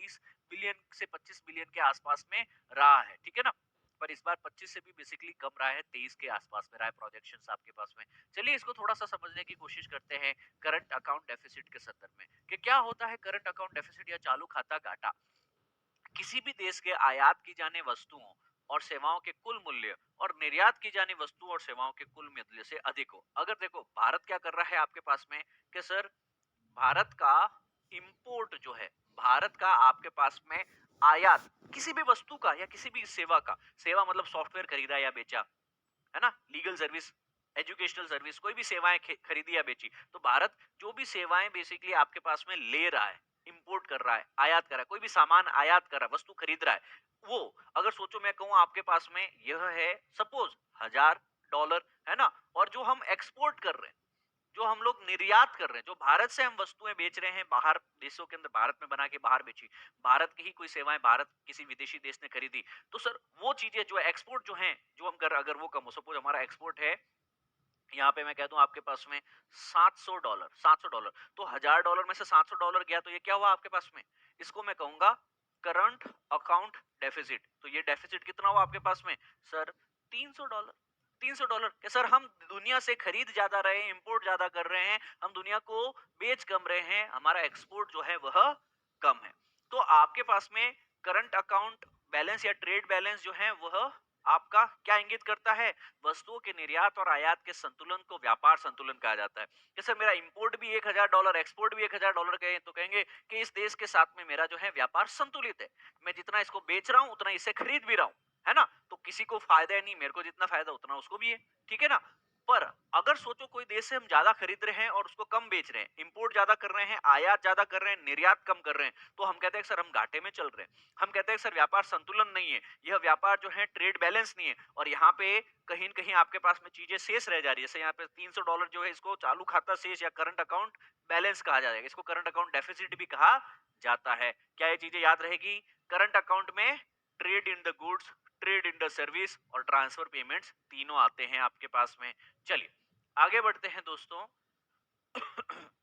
20 billion से 25 billion के आसपास में रहा है, ठीक है ना? पर इस बार 25 से भी बेसिकली कम रहा है, 23 के आसपास में रहा है प्रोजेक्शंस आपके पास में। चलिए इसको थोड़ा-सा समझने की कोशिश करते हैं करंट अकाउंट डेफिसिट के संदर्भ में, कि क्या होता है करंट अकाउंट डेफिसिट या चालू खाता घाटा? किसी भी देश के आयात की जाने वस्तुओं और सेवाओं के कुल मूल्य और निर्यात की जाने वस्तुओं और सेवाओं के कुल मूल्य से अधिक हो। अगर देखो भारत क्या कर रहा है आपके पास में कि सर भारत का इंपोर्ट जो है, भारत का आपके पास में आयात किसी भी वस्तु का या किसी भी सेवा का, सेवा मतलब सॉफ्टवेयर खरीदा या बेचा, है ना, लीगल सर्विस, एजुकेशनल सर्विस, कोई भी सेवाएं खरीदी या बेची, तो भारत जो भी सेवाएं बेसिकली आपके पास में ले रहा है, इंपोर्ट कर रहा है, आयात कर रहा है, कोई भी सामान आयात कर रहा है, वस्तु खरीद रहा है, वो अगर सोचो मैं कहूं आपके पास में यह है सपोज $1000, है ना, और जो हम एक्सपोर्ट कर रहे हैं, जो हम लोग निर्यात कर रहे हैं, जो भारत से हम वस्तुएं बेच रहे हैं बाहर देशों के अंदर, भारत में बना के बाहर बेची, भारत की ही कोई सेवाएं भारत किसी विदेशी देश ने खरीदी, तो सर वो चीजें जो एक्सपोर्ट जो हैं, जो हम कर, अगर वो कम हो, सपोज हमारा एक्सपोर्ट है यहाँ पे मैं कह दूं आपके पास में $700, $700, तो $1000 में से $700 गया, तो ये क्या हुआ आपके पास में, इसको मैं कहूंगा करंट अकाउंट डेफिसिट। तो ये डेफिसिट कितना हुआ आपके पास में सर, $300। $300 कि सर हम दुनिया से खरीद ज्यादा रहे हैं, इंपोर्ट ज्यादा कर रहे हैं, हम दुनिया को बेच कम रहे हैं, हमारा एक्सपोर्ट जो है वह कम है। तो आपके पास में करंट अकाउंट बैलेंस या ट्रेड बैलेंस जो है वह आपका क्या इंगित करता है, वस्तुओं के निर्यात और आयात के संतुलन को व्यापार संतुलन कहा जाता है। कि सर मेरा इंपोर्ट भी $1000, एक्सपोर्ट भी $1000 कहे तो कहेंगे कि इस देश के साथ में मेरा जो है व्यापार संतुलित है, मैं जितना इसको बेच रहा हूं उतना इससे खरीद भी रहा हूं, है ना, तो किसी को फायदा है नहीं, मेरे को जितना फायदा उतना उसको भी है, ठीक है ना। पर अगर सोचो कोई देश से हम ज्यादा खरीद रहे हैं और उसको कम बेच रहे हैं, इंपोर्ट ज्यादा कर रहे हैं, आयात ज्यादा कर रहे हैं, निर्यात कम कर रहे हैं, तो हम कहते हैं सर हम घाटे में चल रहे हैं, हम कहते हैं सर व्यापार संतुलन नहीं है, यह व्यापार जो है ट्रेड बैलेंस नहीं है, और यहाँ पे कहीं न कहीं आपके पास में चीजें शेष रह जा रही है। जैसे यहाँ पे $300 जो है इसको चालू खाता शेष या करंट अकाउंट बैलेंस कहा जाएगा, इसको करंट अकाउंट डेफिसिट भी कहा जाता है। क्या ये चीजें याद रहेगी? करंट अकाउंट में trade in the goods, trade in the service और ट्रांसफर पेमेंट्स तीनों आते हैं आपके पास में। चलिए आगे बढ़ते हैं दोस्तों।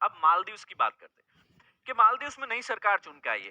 अब मालदीव्स की बात करते हैं कि मालदीव्स में नई सरकार चुन के आई है।